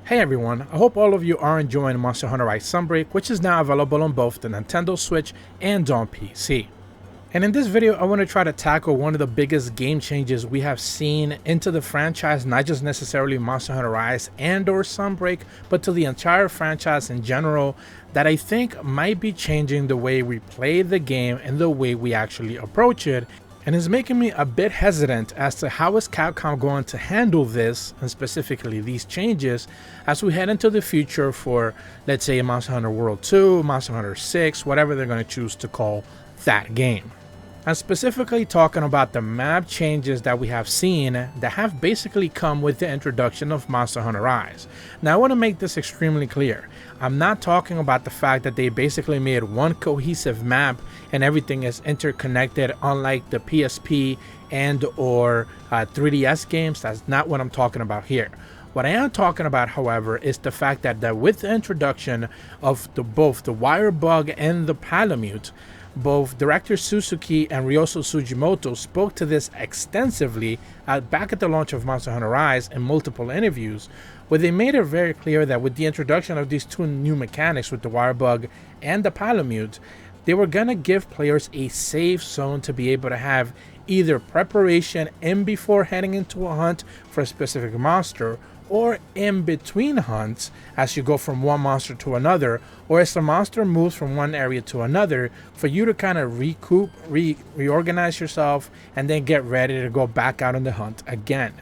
Hey everyone, I hope all of you are enjoying Monster Hunter Rise Sunbreak, which is now available on both the Nintendo Switch and on PC. And in this video, I want to try to tackle one of the biggest game changes we have seen into the franchise, not just necessarily Monster Hunter Rise and or Sunbreak, but to the entire franchise in general, that I think might be changing the way we play the game and the way we actually approach it, and is making me a bit hesitant as to how is Capcom going to handle this, and specifically these changes, as we head into the future for, let's say, Monster Hunter World 2, Monster Hunter 6, whatever they're going to choose to call that game. I'm specifically talking about the map changes that we have seen that have basically come with the introduction of Monster Hunter Rise. Now I want to make this extremely clear. I'm not talking about the fact that they basically made one cohesive map and everything is interconnected, unlike the PSP and or 3DS games. That's not what I'm talking about here. What I am talking about, however, is the fact that with the introduction of both the wire bug and the Palamute, both director Suzuki and Ryoso Sugimoto spoke to this extensively back at the launch of Monster Hunter Rise in multiple interviews, where they made it very clear that with the introduction of these two new mechanics with the wire bug and the Palamute, they were going to give players a safe zone to be able to have either preparation in before heading into a hunt for a specific monster, or in between hunts as you go from one monster to another, or as the monster moves from one area to another, for you to kind of recoup, reorganize yourself, and then get ready to go back out on the hunt again.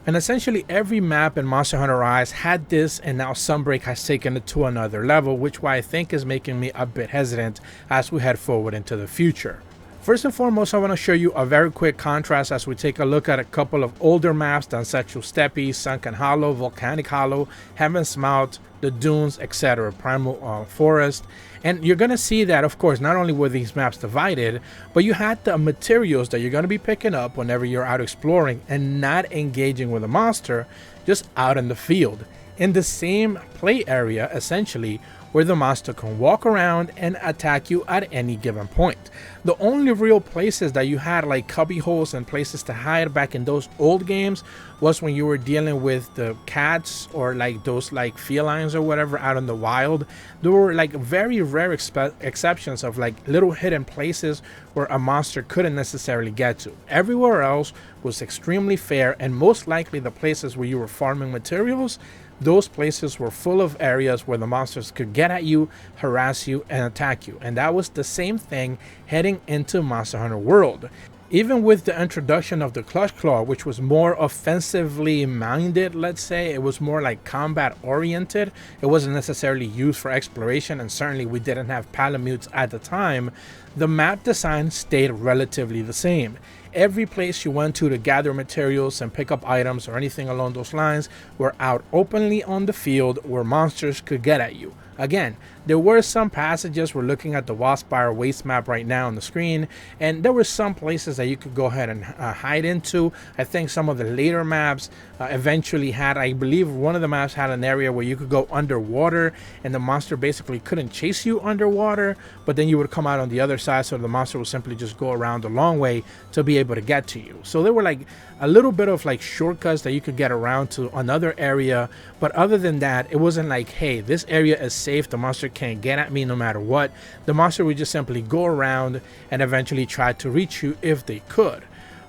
And essentially every map in Monster Hunter Rise had this, and now Sunbreak has taken it to another level, which why I think is making me a bit hesitant as we head forward into the future. First and foremost, I want to show you a very quick contrast as we take a look at a couple of older maps: Dansetshu Steppe, Sunken Hollow, Volcanic Hollow, Heaven's Mount, the Dunes, etc., Primal Forest. And you're going to see that, of course, not only were these maps divided, but you had the materials that you're going to be picking up whenever you're out exploring and not engaging with a monster, just out in the field, in the same play area, essentially, where the monster can walk around and attack you at any given point. The only real places that you had like cubby holes and places to hide back in those old games was when you were dealing with the cats or like those like felines or whatever out in the wild. There were like very rare exceptions of like little hidden places where a monster couldn't necessarily get to. Everywhere else was extremely fair, and most likely the places where you were farming materials, those places were full of areas where the monsters could get at you, harass you, and attack you. And that was the same thing heading into Monster Hunter World. Even with the introduction of the Clutch Claw, which was more offensively minded, let's say, it was more like combat oriented. It wasn't necessarily used for exploration, and certainly we didn't have Palamutes at the time. The map design stayed relatively the same. Every place you went to gather materials and pick up items or anything along those lines were out openly on the field where monsters could get at you. Again, there were some passages, we're looking at the Wildspire Waste map right now on the screen, and there were some places that you could go ahead and hide into. I think some of the later maps eventually had, I believe one of the maps had an area where you could go underwater and the monster basically couldn't chase you underwater, but then you would come out on the other side, so the monster would simply just go around the long way to be able to get to you. So there were like a little bit of like shortcuts that you could get around to another area, but other than that, it wasn't like, hey, this area is safe, the monster can't get at me no matter what. The monster would just simply go around and eventually try to reach you if they could.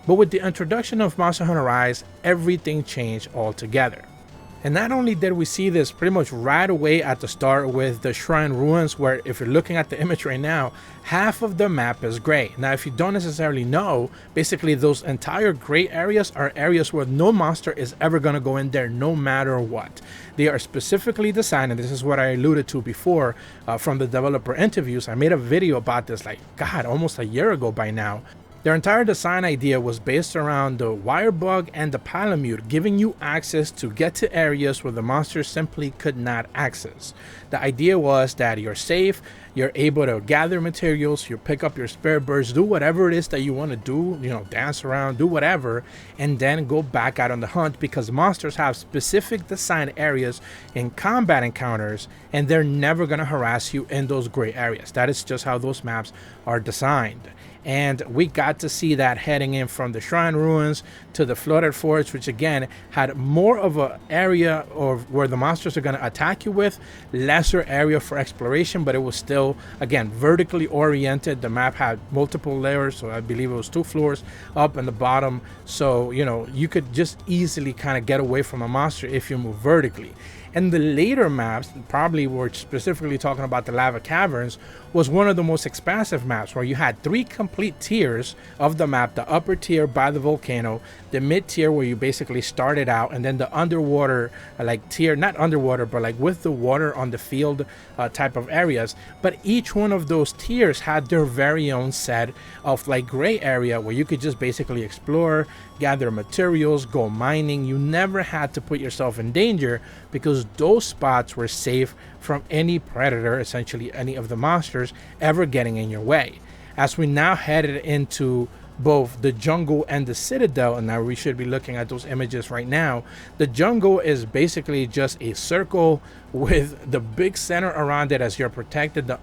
But with the introduction of Monster Hunter Rise, everything changed altogether. And not only did we see this pretty much right away at the start with the Shrine Ruins, where if you're looking at the image right now, half of the map is gray. Now, if you don't necessarily know, basically those entire gray areas are areas where no monster is ever going to go in there no matter what. They are specifically designed, and this is what I alluded to before from the developer interviews. I made a video about this like, God, almost a year ago by now. Their entire design idea was based around the wire bug and the Palamute, giving you access to get to areas where the monsters simply could not access. The idea was that you're safe, you're able to gather materials, you pick up your spare birds, do whatever it is that you want to do, you know, dance around, do whatever, and then go back out on the hunt, because monsters have specific design areas in combat encounters, and they're never going to harass you in those gray areas. That is just how those maps are designed. And we got to see that heading in from the Shrine Ruins to the Flooded Forest, which again had more of an area of where the monsters are going to attack you with, lesser area for exploration, but it was still, again, vertically oriented. The map had multiple layers, so I believe it was 2 floors up and the bottom. So, you know, you could just easily kind of get away from a monster if you move vertically. And the later maps, probably we're specifically talking about the Lava Caverns, was one of the most expansive maps where you had 3 complete tiers of the map. The upper tier by the volcano, the mid tier where you basically started out, and then the underwater like tier, not underwater, but like with the water on the field type of areas. But each one of those tiers had their very own set of like gray area where you could just basically explore, gather materials, go mining. You never had to put yourself in danger because those spots were safe from any predator, essentially any of the monsters ever getting in your way. As we now headed into both the jungle and the citadel, and now we should be looking at those images right now. The jungle is basically just a circle with the big center around it as you're protected. The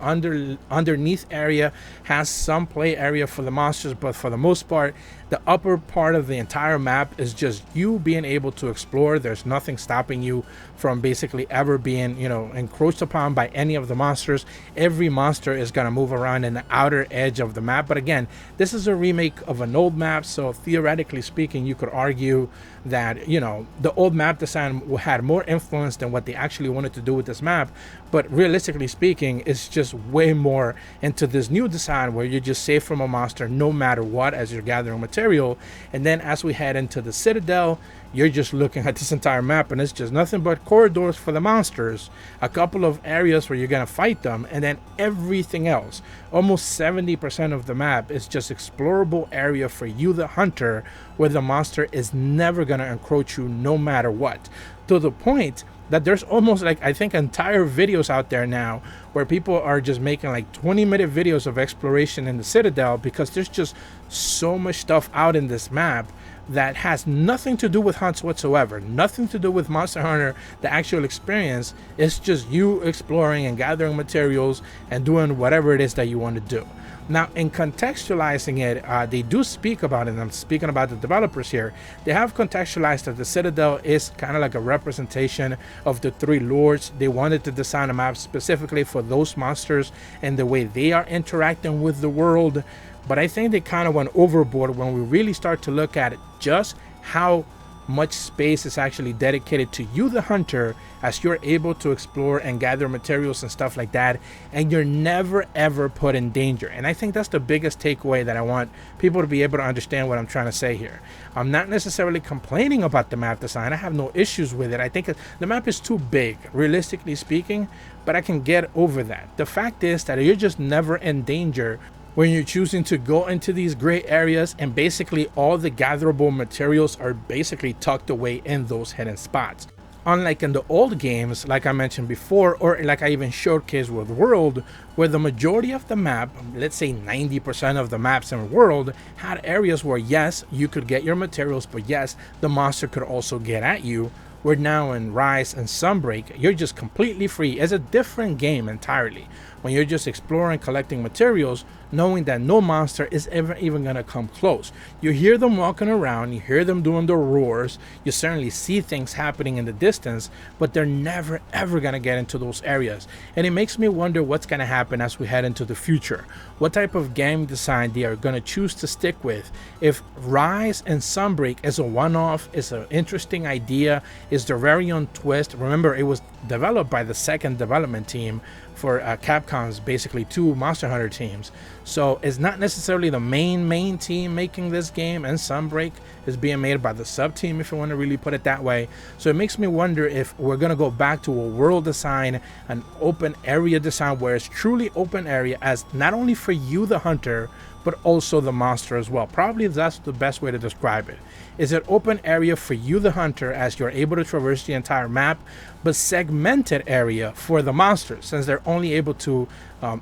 underneath area has some play area for the monsters, but for the most part, the upper part of the entire map is just you being able to explore. There's nothing stopping you from basically ever being, you know, encroached upon by any of the monsters. Every monster is going to move around in the outer edge of the map. But again, this is a remake of an old map, so theoretically speaking, you could argue that, you know, the old map design had more influence than what they actually wanted to do with this map. But realistically speaking, it's just way more into this new design where you're just safe from a monster no matter what as you're gathering material. And then as we head into the citadel, you're just looking at this entire map and it's just nothing but corridors for the monsters, a couple of areas where you're going to fight them, and then everything else, almost 70% of the map, is just explorable area for you, the hunter, where the monster is never going to encroach you no matter what, to the point that there's almost like, I think, entire videos out there now where people are just making like 20-minute videos of exploration in the citadel because there's just so much stuff out in this map that has nothing to do with hunts whatsoever, nothing to do with Monster Hunter, the actual experience. It's just you exploring and gathering materials and doing whatever it is that you want to do. Now, in contextualizing it, they do speak about it, and I'm speaking about the developers here. They have contextualized that the Citadel is kind of like a representation of the 3 lords. They wanted to design a map specifically for those monsters and the way they are interacting with the world. But I think they kind of went overboard when we really start to look at it, just how much space is actually dedicated to you, the hunter, as you're able to explore and gather materials and stuff like that, and you're never ever put in danger. And I think that's the biggest takeaway that I want people to be able to understand what I'm trying to say here. I'm not necessarily complaining about the map design. I have no issues with it. I think the map is too big, realistically speaking, but I can get over that. The fact is that you're just never in danger when you're choosing to go into these gray areas, and basically all the gatherable materials are basically tucked away in those hidden spots. Unlike in the old games, like I mentioned before, or like I even showcased with World, where the majority of the map, let's say 90% of the maps in World, had areas where yes, you could get your materials, but yes, the monster could also get at you. We're now in Rise and Sunbreak, you're just completely free. It's a different game entirely. When you're just exploring, collecting materials, knowing that no monster is ever even going to come close. You hear them walking around, you hear them doing their roars, you certainly see things happening in the distance, but they're never ever going to get into those areas. And it makes me wonder what's going to happen as we head into the future. What type of game design they are going to choose to stick with. If Rise and Sunbreak is a one-off, is an interesting idea, is their very own twist. Remember, it was developed by the second development team for Capcom's basically 2 Monster Hunter teams. So it's not necessarily the main team making this game, and Sunbreak is being made by the sub team, if you want to really put it that way. So it makes me wonder if we're going to go back to a world design, an open area design where it's truly open area, as not only for you the hunter, but also the monster as well. Probably that's the best way to describe it. Is it open area for you the hunter, as you're able to traverse the entire map, but segmented area for the monsters, since they're only able to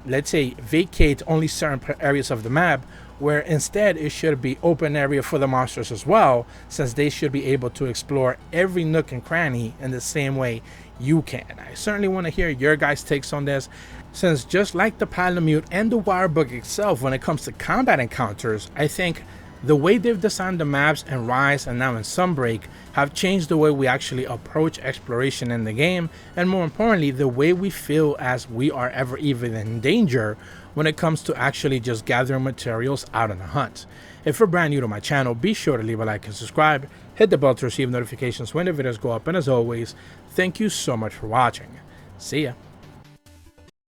let's say vacate only certain areas of the map, where instead it should be open area for the monsters as well, since they should be able to explore every nook and cranny in the same way you can. I certainly want to hear your guys' takes on this, since just like the Palamute and the Wirebook itself, when it comes to combat encounters, I think the way they've designed the maps in Rise and now in Sunbreak have changed the way we actually approach exploration in the game, and more importantly, the way we feel as we are ever even in danger when it comes to actually just gathering materials out on a hunt. If you're brand new to my channel, be sure to leave a like and subscribe, hit the bell to receive notifications when the videos go up, and as always, thank you so much for watching. See ya.